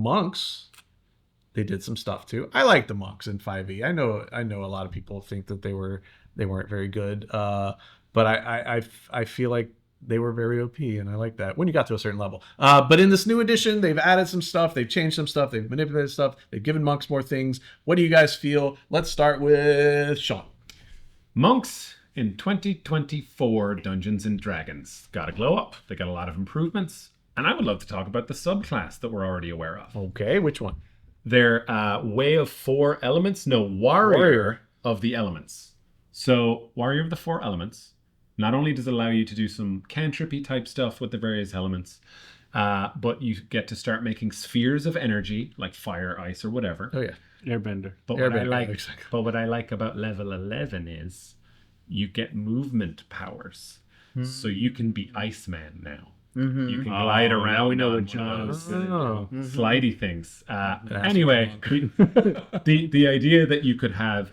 monks, they did some stuff too. I like the monks in 5e. I know a lot of people think that they weren't very good, but I feel like they were very OP, and I like that when you got to a certain level. But in this new edition, they've added some stuff, they've changed some stuff, they've manipulated stuff, they've given monks more things. What do you guys feel? Let's start with Sean. Monks in 2024 Dungeons and Dragons got to glow up. They got a lot of improvements, and I would love to talk about the subclass that we're already aware of. Okay, which one? Their way of 4 elements. No, warrior of the elements. So warrior of the 4 elements. Not only does it allow you to do some cantripy type stuff with the various elements, but you get to start making spheres of energy like fire, ice, or whatever. Oh yeah, Airbender. But what I like about level 11 is you get movement powers. So you can be Iceman now. Mm-hmm. You can glide around. Now we know what John is good at. Slidey things. Anyway, the idea that you could have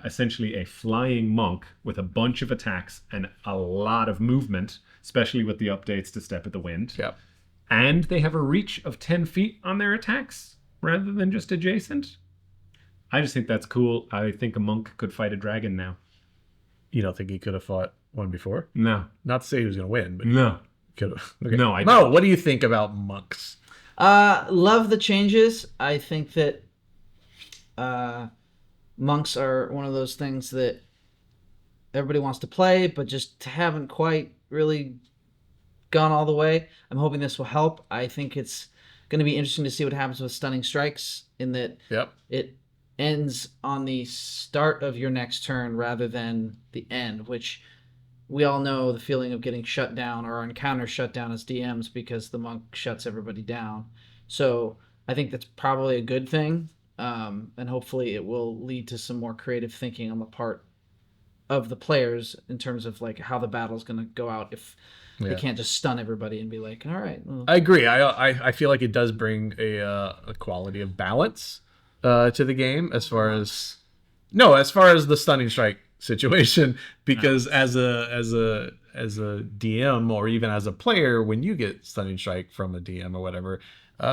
essentially a flying monk with a bunch of attacks and a lot of movement, especially with the updates to Step at the Wind. Yep. And they have a reach of 10 feet on their attacks rather than just adjacent. I just think that's cool. I think a monk could fight a dragon now. You don't think he could have fought one before? No. Not to say he was going to win, but no. Could have. Okay. No, I Mo, don't. what do you think about monks? Love the changes. I think that monks are one of those things that everybody wants to play, but just haven't quite really gone all the way. I'm hoping this will help. I think it's going to be interesting to see what happens with stunning strikes, in that it ends on the start of your next turn rather than the end, which we all know the feeling of getting shut down or our encounter shut down as DMs because the monk shuts everybody down. So I think that's probably a good thing, and hopefully it will lead to some more creative thinking on the part of the players in terms of like how the battle's going to go out if they can't just stun everybody and be like, all right. Well. I agree. I feel like it does bring a quality of balance to the game as far as the stunning strike situation, because as a DM or even as a player, when you get stunning strike from a DM or whatever,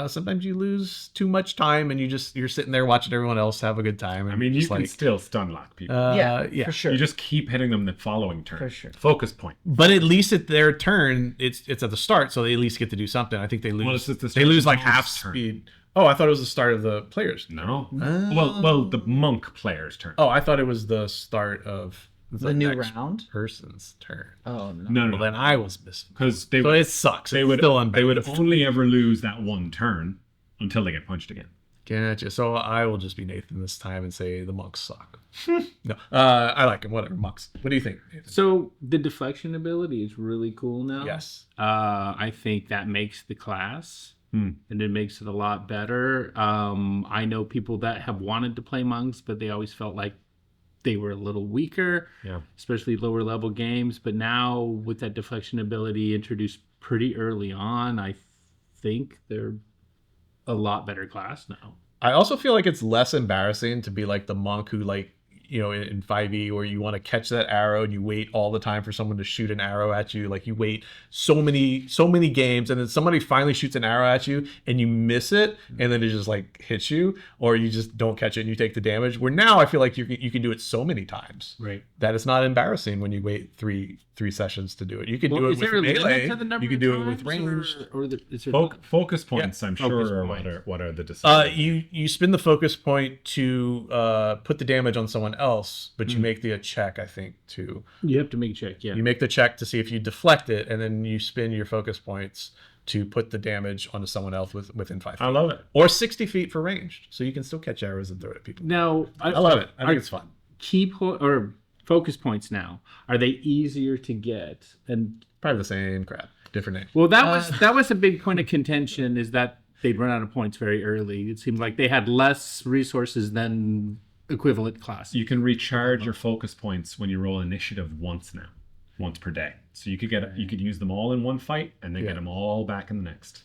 sometimes you lose too much time and you're sitting there watching everyone else have a good time. And I mean, you can still stun lock people. Yeah, for sure. You just keep hitting them the following turn. For sure. Focus point. But at least at their turn, it's at the start, so they at least get to do something. I think they lose. Well, it's at the start they lose of like the half turn. speed. Oh, I thought it was the start of the players. No. Well, the monk player's turn. Oh, I thought it was the start of the new round person's turn. Oh no. No. Well, then I was missing. Because so it sucks. They would only ever lose that one turn until they get punched again. Gotcha. So I will just be Nathan this time and say the monks suck. No, I like them. Whatever, monks. What do you think, Nathan? So the deflection ability is really cool now. Yes. I think that makes the class, and it makes it a lot better. I know people that have wanted to play monks, but they always felt like they were a little weaker, especially lower level games. But now with that deflection ability introduced pretty early on, I think they're a lot better class now. I also feel like it's less embarrassing to be like the monk who, like, you know, in 5e where you want to catch that arrow and you wait all the time for someone to shoot an arrow at you. Like you wait so many games and then somebody finally shoots an arrow at you and you miss it and then it just like hits you, or you just don't catch it and you take the damage. Where now I feel like you can do it so many times, right, that it's not embarrassing when you wait three sessions to do it. You can do it with melee. You can do it with range. Focus points, I'm sure. What are the decisions? You spin the focus point to put the damage on someone else, but you make the check, I think, too. You have to make a check, yeah. You make the check to see if you deflect it, and then you spin your focus points to put the damage onto someone else within 5 feet. I love it. Or 60 feet for ranged, so you can still catch arrows and throw it at people. Now, I love it. I think it's fun. Or focus points now, are they easier to get? And probably the same crap, different name. Well, that was a big point of contention, is that they'd run out of points very early. It seemed like they had less resources than equivalent class. You can recharge your focus points when you roll initiative once per day. So you could use them all in one fight and then get them all back in the next.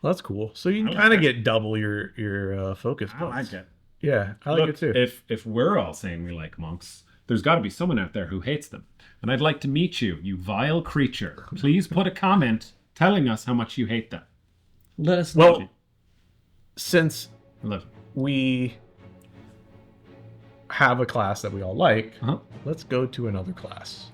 Well, that's cool. So you can kind of get double your focus points. I like it. Yeah, I like it too. If we're all saying we like monks, there's got to be someone out there who hates them. And I'd like to meet you, you vile creature. Please put a comment telling us how much you hate them. Let us know. Well, since Love it. we have a class that we all like, Uh-huh. let's go to another class.